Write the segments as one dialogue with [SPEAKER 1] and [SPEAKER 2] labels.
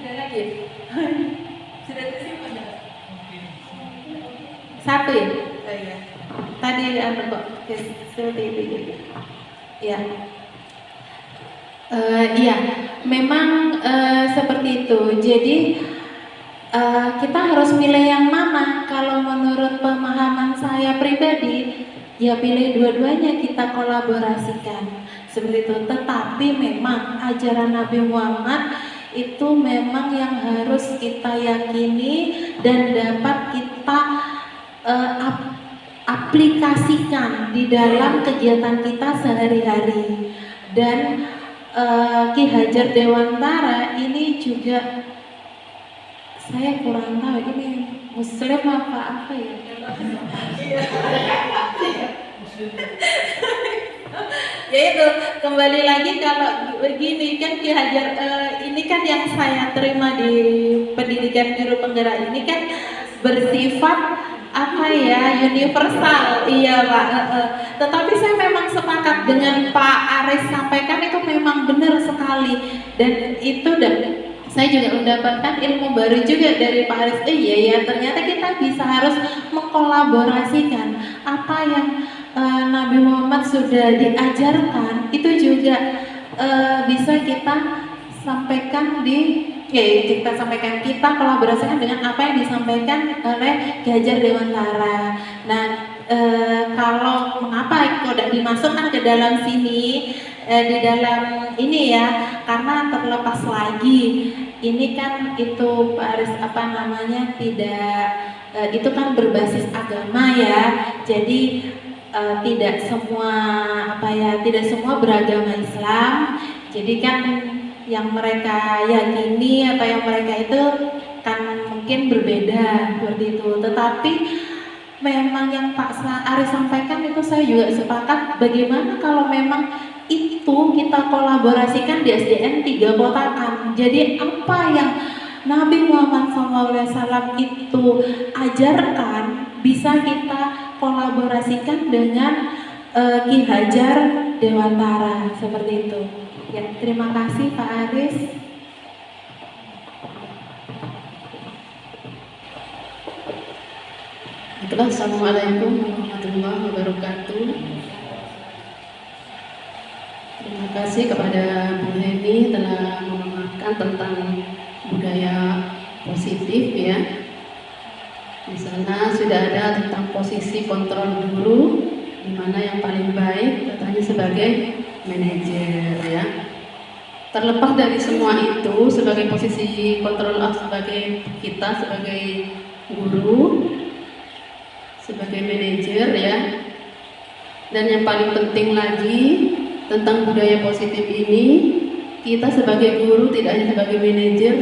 [SPEAKER 1] Ada lagi ya? Sudah tersimpan ya? Satu ya? Oh iya. Tadi kok seperti itu juga. Ya. Iya, memang seperti itu. Jadi kita harus pilih yang mana. Kalau menurut pemahaman saya pribadi, ya pilih dua-duanya, kita kolaborasikan seperti itu. Tetapi memang ajaran Nabi Muhammad itu memang yang harus kita yakini dan dapat kita aplikasikan di dalam kegiatan kita sehari-hari. Dan Ki Hajar Dewantara ini juga saya kurang tahu ini Muslim apa ya. Ya itu, kembali lagi kalau begini kan Ki Hajar ini kan yang saya terima di pendidikan guru penggerak ini kan bersifat apa ya, universal. Iya Pak. Tetapi saya memang sepakat dengan Pak Aris sampaikan, itu memang benar sekali. Dan itu saya juga mendapatkan ilmu baru juga dari Pak Aris. Iya ya, ternyata kita bisa harus mengkolaborasikan apa yang Nabi Muhammad sudah diajarkan, itu juga bisa kita sampaikan kita kolaborasikan dengan apa yang disampaikan oleh Ki Hajar Dewantara. Nah, kalau mengapa kok tidak dimasukkan ke dalam sini, di dalam ini ya, karena terlepas lagi ini kan itu Pak Aris tidak itu kan berbasis agama ya, jadi tidak semua beragama Islam. Jadi kan yang mereka yakini atau yang mereka itu kan mungkin berbeda seperti itu. Tetapi memang yang Pak Aris sampaikan itu saya juga sepakat. Bagaimana kalau memang itu kita kolaborasikan di SDN 3 Kotakan. Jadi apa yang Nabi Muhammad SAW itu ajarkan bisa kita kolaborasikan dengan Ki Hajar Dewantara seperti itu. Ya, terima kasih Pak Aris.
[SPEAKER 2] Assalamualaikum warahmatullahi wabarakatuh. Terima kasih kepada Bu Heni telah mengenalkan tentang budaya positif ya. Di sana sudah ada tentang posisi kontrol guru, di mana yang paling baik katanya sebagai manajer ya. Terlepas dari semua itu, sebagai posisi kontrol sebagai kita sebagai guru, sebagai manajer ya. Dan yang paling penting lagi tentang budaya positif ini, kita sebagai guru tidak hanya sebagai manajer,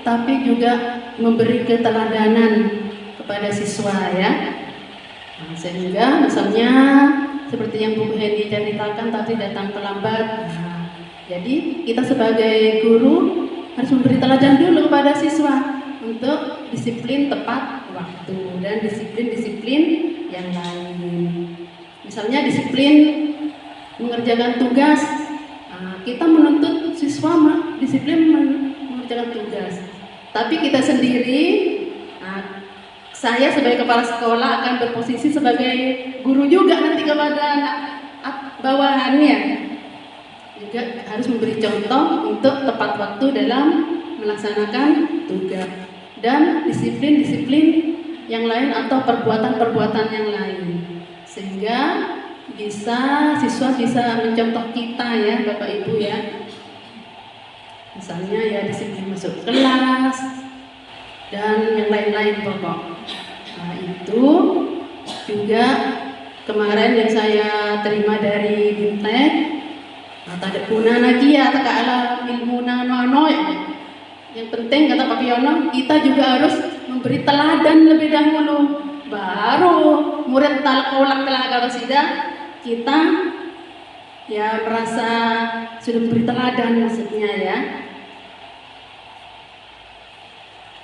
[SPEAKER 2] tapi juga memberi keteladanan kepada siswa ya. Nah, sehingga misalnya seperti yang Bu Heni ceritakan tadi, datang terlambat. Nah, jadi kita sebagai guru harus memberi teladan dulu kepada siswa untuk disiplin tepat waktu dan disiplin yang lain. Misalnya disiplin mengerjakan tugas. Nah, kita menuntut siswa disiplin mengerjakan tugas. Tapi kita sendiri, saya sebagai kepala sekolah akan berposisi sebagai guru juga nanti kepada anak bawahannya. Juga harus memberi contoh untuk tepat waktu dalam melaksanakan tugas dan disiplin yang lain atau perbuatan-perbuatan yang lain, sehingga siswa bisa mencontoh kita ya Bapak Ibu ya. Misalnya ya disiplin masuk kelas dan yang lain-lain pokok. Nah, itu juga kemarin yang saya terima dari Bintek, ada puna lagi ya, tak ala ilmu nano. Yang penting kata Pak Yono, kita juga harus memberi teladan lebih dahulu, baru murid talkolak telaga kasida kita ya merasa sudah memberi teladan maksudnya ya.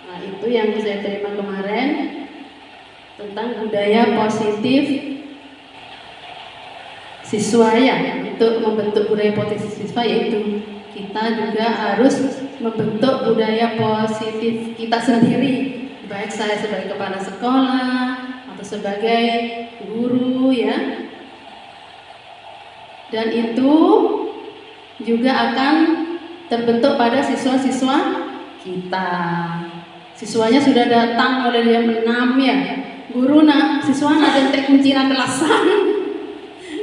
[SPEAKER 2] Nah, itu yang saya terima kemarin tentang budaya positif siswa ya, untuk membentuk budaya positif siswa, yaitu kita juga harus membentuk budaya positif kita sendiri, baik saya sebagai kepala sekolah atau sebagai guru ya. Dan itu juga akan terbentuk pada siswa-siswa kita. Siswanya sudah datang mulai jam 6 ya. Guru siswa ada trik kunci kelasan.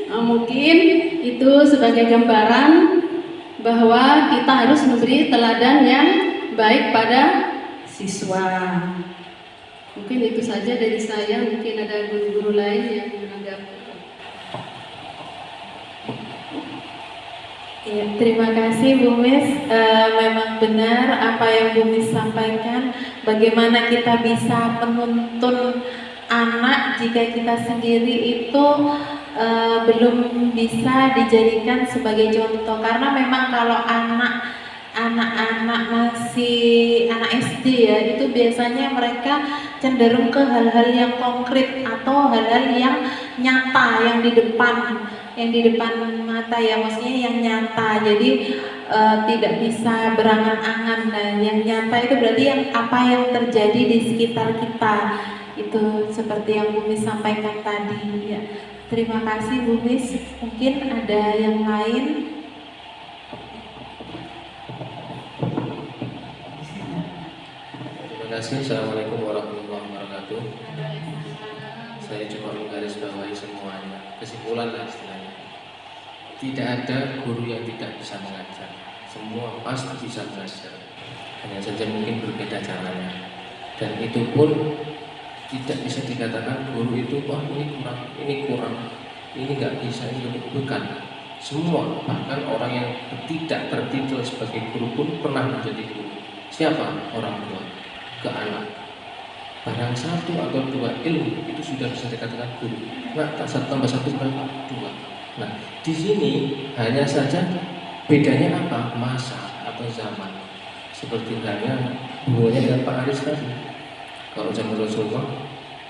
[SPEAKER 2] Nah, mungkin itu sebagai gambaran bahwa kita harus memberi teladan yang baik pada siswa. Mungkin itu saja dari saya. Mungkin ada guru-guru lain yang menanggapi.
[SPEAKER 1] Ya, terima kasih Bu Mis. Memang benar apa yang Bu Mis sampaikan. Bagaimana kita bisa menuntun anak jika kita sendiri itu belum bisa dijadikan sebagai contoh. Karena memang kalau anak-anak masih anak SD ya, itu biasanya mereka cenderung ke hal-hal yang konkret atau hal-hal yang nyata, yang di depan mata ya, maksudnya yang nyata. Jadi tidak bisa berangan-angan. Nah, yang nyata itu berarti yang apa yang terjadi di sekitar kita. Itu seperti yang Bu Mis sampaikan tadi ya. Terima kasih Bu Mis. Mungkin ada yang lain.
[SPEAKER 3] Terima kasih. Assalamualaikum warahmatullahi wabarakatuh. Saya cuma menggarisbawahi semuanya. Kesimpulan lah istilahnya. Tidak ada guru yang tidak bisa mengajar. Semua pasti bisa belajar. Hanya saja mungkin berbeda caranya. Dan itu pun tidak bisa dikatakan guru itu wah ini kurang, ini nggak bisa, ini bukan. Semua, bahkan orang yang tidak tertitul sebagai guru pun pernah menjadi guru. Siapa? Orang tua ke anak. Barang satu atau dua ilmu itu sudah bisa dikatakan guru. Nah, satu tambah satu berapa? Dua. Nah, di sini hanya saja bedanya apa? Masa atau zaman. Seperti halnya hubungannya dengan Pak Aris tadi. Kalau zaman Rasulullah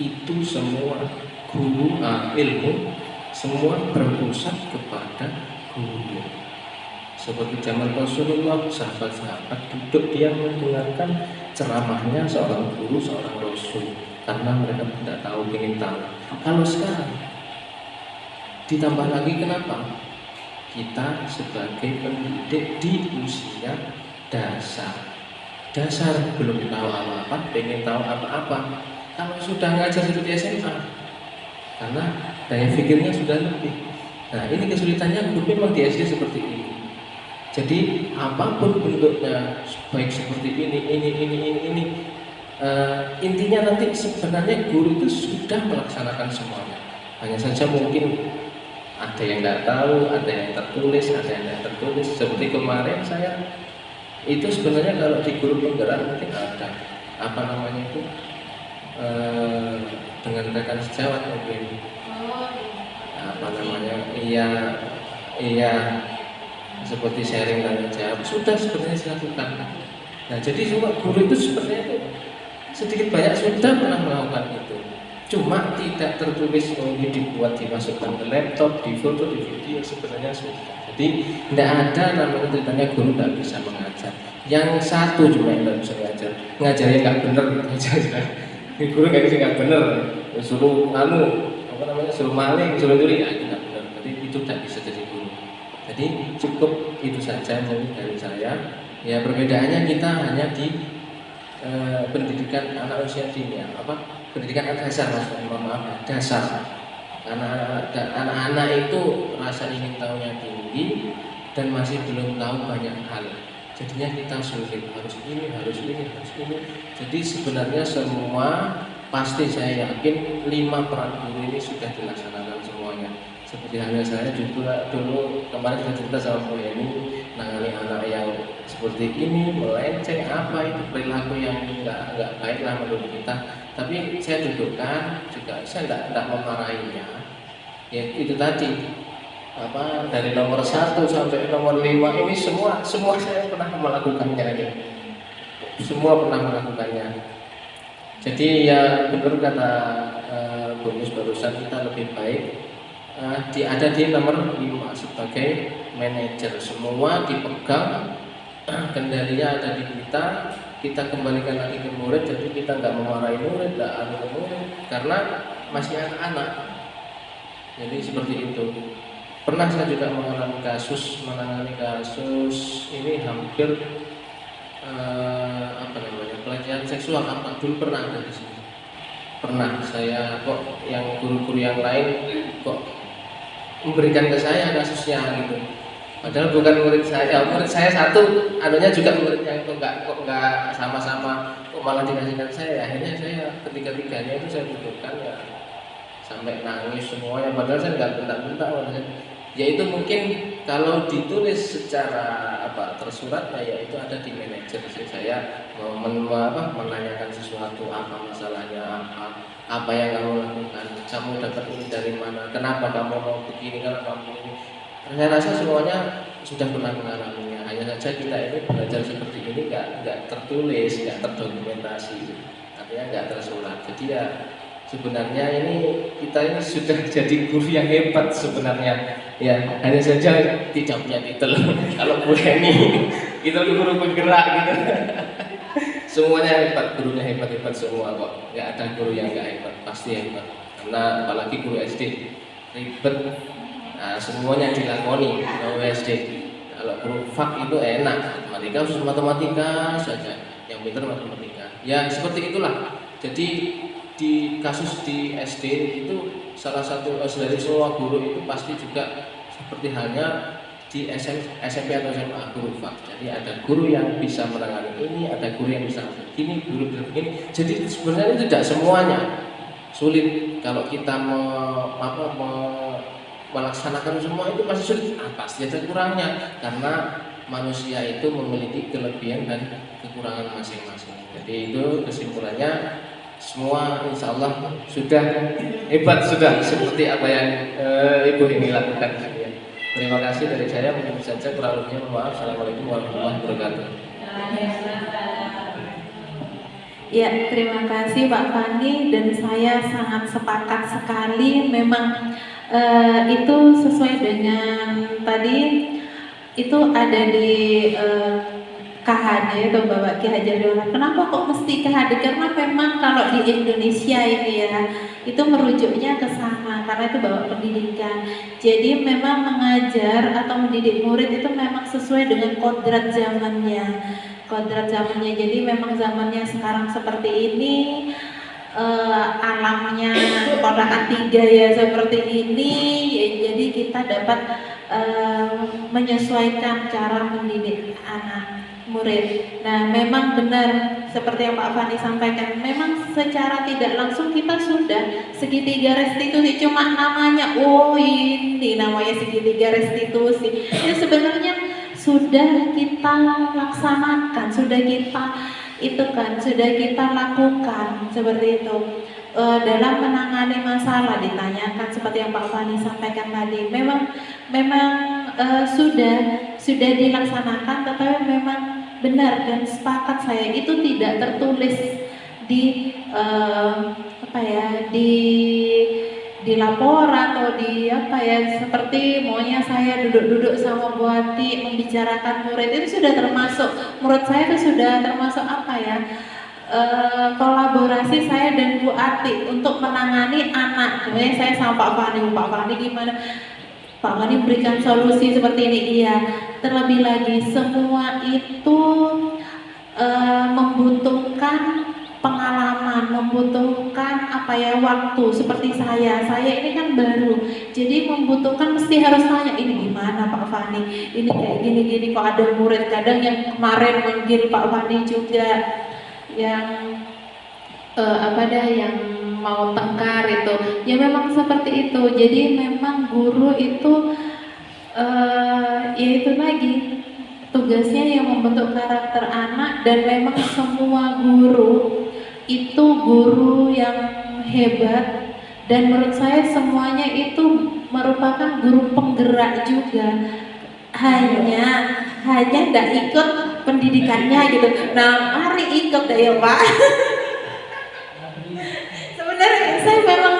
[SPEAKER 3] itu semua guru ilmu semua berpusat kepada guru. Seperti zaman Rasulullah, sahabat-sahabat duduk dia mendengarkan ceramahnya seorang guru, seorang rasul, karena mereka tidak tahu, ingin tahu. Kalau sekarang ditambah lagi, kenapa? Kita sebagai pendidik di usia dasar belum tahu apa-apa, pengen tahu apa-apa. Kalau sudah ngajar seperti SMA, karena daya pikirnya sudah lebih. Nah, ini kesulitannya guru memang di SD seperti ini. Jadi apapun bentuknya, baik seperti ini, intinya nanti sebenarnya guru itu sudah melaksanakan semuanya. Hanya saja mungkin ada yang tidak tahu, ada yang tertulis, ada yang tidak tertulis. Seperti kemarin saya itu sebenarnya kalau di guru penggerak mungkin ada apa namanya itu dengan rekan sejawat mungkin apa namanya iya seperti sharing dan jawab sudah sebenarnya dilakukan. Nah, jadi semua guru itu sebenarnya itu sedikit banyak sudah pernah melakukan itu, cuma tidak tertulis, ini dibuat, dimasukkan ke laptop, di foto, di video, sebenarnya sudah. Jadi tidak ada namanya ceritanya guru tidak bisa mengajar. Yang satu cuma yang tidak bisa mengajar, ngajarnya nggak benar aja. Guru nggak benar, suruh suruh maling, suruh nyuri, ya tidak benar. Jadi itu tidak bisa jadi guru. Jadi cukup itu saja mungkin dari saya. Ya, perbedaannya kita hanya di pendidikan anak usia dini, pendidikan dasar, maaf, dasar. Anak-anak itu rasa ingin tahunya tinggi dan masih belum tahu banyak hal. Jadinya kita sulit, harus ini. Jadi sebenarnya semua pasti saya yakin 5 peran guru ini sudah dilaksanakan semuanya. Seperti halnya saya juga dulu kemarin kita cerita sama Bu Yeni nangani anak yang seperti ini, melenceng itu perilaku yang nggak baik lah menurut kita. Tapi saya dudukkan juga, saya tidak memarahinya. Ya itu tadi dari nomor 1 sampai nomor 5 ini semua saya pernah melakukannya aja. Semua pernah melakukannya. Jadi ya benar kata bonus barusan, kita lebih baik ada di nomor 5 sebagai manajer, semua dipegang, kendalinya ada di kita. Kita kembalikan lagi ke murid, jadi kita nggak memarahi murid, nggak anu murid, karena masih anak-anak. Jadi seperti itu. Pernah saya juga mengalami menangani kasus ini hampir pelecehan seksual. Apa dulu pernah ada di sini? Pernah saya kok yang guru-guru yang lain kok memberikan ke saya kasusnya gitu. Padahal bukan murid saya satu, anunya juga muridnya kok nggak sama-sama, kok malah dikasihkan saya. Akhirnya saya ketiga-tiganya itu saya butuhkan ya sampai nangis semuanya. Padahal saya nggak bentak-bentak. Ya itu mungkin kalau ditulis secara tersurat ya itu ada di manajer. Saya menanyakan sesuatu, apa masalahnya, apa yang kamu lakukan, kamu dapat ini dari mana, kenapa kamu mau begini, kenapa kamu ini. Saya rasa semuanya sudah pernah mengalaminya. Hanya saja kita ini belajar seperti ini nggak tertulis, nggak terdokumentasi, artinya nggak tersurat. Jadi ya sebenarnya kita ini sudah jadi guru yang hebat sebenarnya. Ya hanya saja tidak punya titel. Kalau Bu Heni itu guru penggerak gitu. Semuanya hebat, gurunya hebat semua kok. Nggak ada guru yang nggak hebat, pasti hebat. Karena apalagi guru SD ribet. Nah, semuanya dilakoni kalau SD. Kalau guru FAK itu enak, matematika saja, yang pintar matematika. Ya seperti itulah. Jadi di kasus di SD itu salah satu dari semua guru itu pasti juga seperti halnya di SMP atau SMA guru FAK. Jadi ada guru yang bisa menangani ini, ada guru yang bisa begini, guru begini. Jadi sebenarnya tidak semuanya sulit. Kalau kita melaksanakan semua itu pasti sulit, pasti ada kurangnya karena manusia itu memiliki kelebihan dan kekurangan masing-masing. Jadi itu kesimpulannya semua insya Allah sudah hebat, sudah seperti apa yang Ibu ini lakukan. Terima kasih dari saya, mungkin saja kurang lebihnya mohon maaf. Assalamualaikum warahmatullahi wabarakatuh.
[SPEAKER 1] Ya, terima kasih Pak Fani, dan saya sangat sepakat sekali. Memang itu sesuai dengan tadi itu ada di KHD atau Bapak Ki Hajar Dewantara. Kenapa kok mesti KHD? Karena memang kalau di Indonesia ini ya itu merujuknya ke sana karena itu bawa pendidikan. Jadi memang mengajar atau mendidik murid itu memang sesuai dengan kodrat zamannya. Jadi memang zamannya sekarang seperti ini. Alamnya kotakan 3 ya seperti ini ya, jadi kita dapat menyesuaikan cara mendidik anak murid. Nah memang benar seperti yang Pak Fani sampaikan, memang secara tidak langsung kita sudah segitiga restitusi, cuma namanya ini namanya segitiga restitusi. Ya sebenarnya sudah kita laksanakan, sudah kita lakukan seperti itu dalam menangani masalah. Ditanyakan seperti yang Pak Fani sampaikan tadi, memang sudah dilaksanakan, tetapi memang benar dan sepakat saya itu tidak tertulis di di laporan atau seperti maunya saya duduk-duduk sama Bu Ati membicarakan murid itu sudah termasuk, menurut saya itu sudah termasuk kolaborasi saya dan Bu Ati untuk menangani anak. Sebenarnya saya sama Pak Fani gimana? Pak Fani berikan solusi seperti ini, iya. Terlebih lagi semua itu membutuhkan pengalaman, membutuhkan waktu. Seperti saya ini kan baru, jadi membutuhkan mesti harus tanya ini gimana Pak Fani, ini kayak gini kok ada murid kadang yang kemarin manggil Pak Fani juga yang yang mau tengkar itu ya, memang seperti itu. Jadi memang guru itu ya itu lagi tugasnya yang membentuk karakter anak, dan memang semua guru itu guru yang hebat, dan menurut saya semuanya itu merupakan guru penggerak juga, hanya tidak ikut pendidikannya gitu. Nah mari ikut deh ya Pak. Sebenarnya saya memang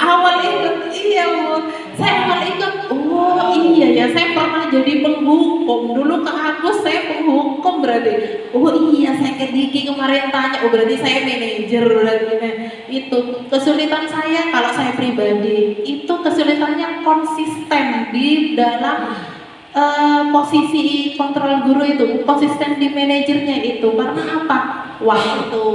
[SPEAKER 1] awal ikut, iya Bu, saya awal ikut, oh iya iya ya, saya pernah jadi penghukum. Dulu ke Agus saya penghukum berarti. Oh iya, saya ke Diki kemarin tanya. Oh berarti saya manajer berarti. Nah, itu kesulitan saya kalau saya pribadi. Itu kesulitannya konsisten di dalam posisi kontrol guru itu, konsisten di manajernya itu. Karena apa? Waktu.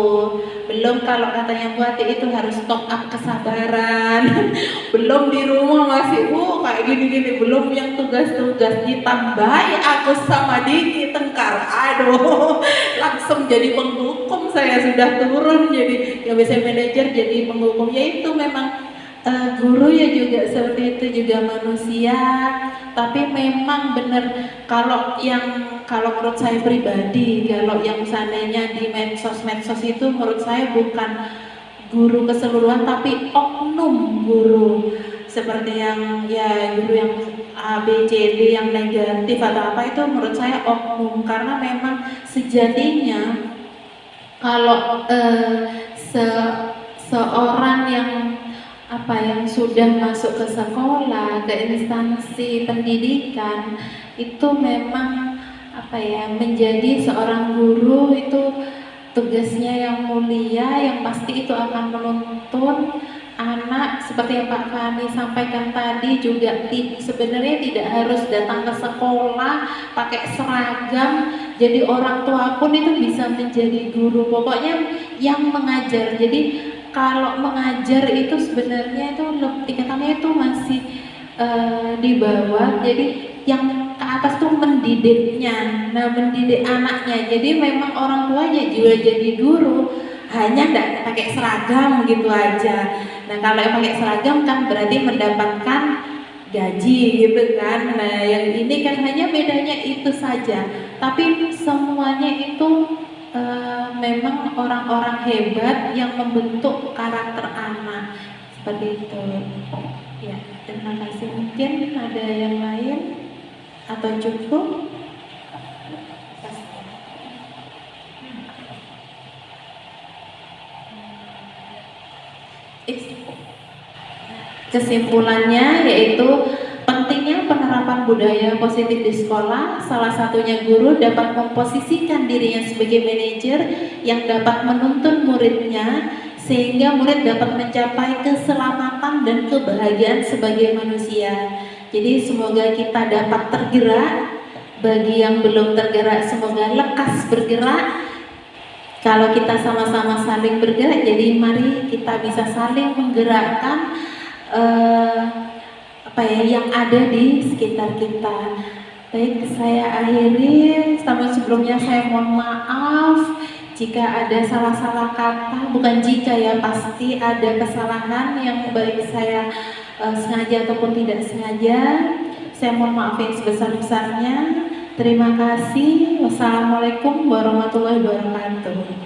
[SPEAKER 1] Belum kalau katanya Bu Ati itu harus top up kesabaran. Belum di rumah masih kayak gini-gini, belum yang tugas-tugas ditambahi aku sama Diki tengkar. Aduh, langsung jadi penghukum, saya sudah turun jadi yang biasa manajer jadi penghukum. Ya itu memang guru ya juga seperti itu, juga manusia. Tapi memang benar kalau menurut saya pribadi, kalau yang seandainya di medsos itu menurut saya bukan guru keseluruhan tapi oknum guru, seperti yang ya guru yang A, B, C, D yang negatif atau apa, itu menurut saya oknum. Karena memang sejatinya kalau seorang yang sudah masuk ke sekolah, ke instansi pendidikan, itu memang menjadi seorang guru itu tugasnya yang mulia, yang pasti itu akan menuntun anak seperti yang Pak Fani sampaikan tadi juga. Sebenarnya tidak harus datang ke sekolah pakai seragam, jadi orang tua pun itu bisa menjadi guru, pokoknya yang mengajar. Jadi kalau mengajar itu sebenarnya itu tingkatannya itu masih di bawah, jadi yang ke atas tuh mendidiknya, mendidik anaknya. Jadi memang orang tuanya juga jadi guru, hanya tidak pakai seragam gitu aja. Nah kalau yang pakai seragam kan berarti mendapatkan gaji gitu kan. Nah yang ini kan hanya bedanya itu saja, tapi semuanya itu memang orang-orang hebat yang membentuk karakter anak seperti itu. Ya, terima kasih. Mungkin ada yang lain atau cukup? Kesimpulannya yaitu pentingnya penerapan budaya positif di sekolah. Salah satunya guru dapat memposisikan dirinya sebagai manajer yang dapat menuntun muridnya sehingga murid dapat mencapai keselamatan dan kebahagiaan sebagai manusia. Jadi semoga kita dapat tergerak. Bagi yang belum tergerak, semoga lekas bergerak. Kalau kita sama-sama saling bergerak, jadi mari kita bisa saling menggerakkan yang ada di sekitar kita. Baik, saya akhiri. Sebelumnya saya mohon maaf jika ada salah-salah kata, bukan jika ya, pasti ada kesalahan yang baik saya sengaja ataupun tidak sengaja. Saya mohon maaf yang sebesar-besarnya. Terima kasih. Wassalamualaikum warahmatullahi wabarakatuh.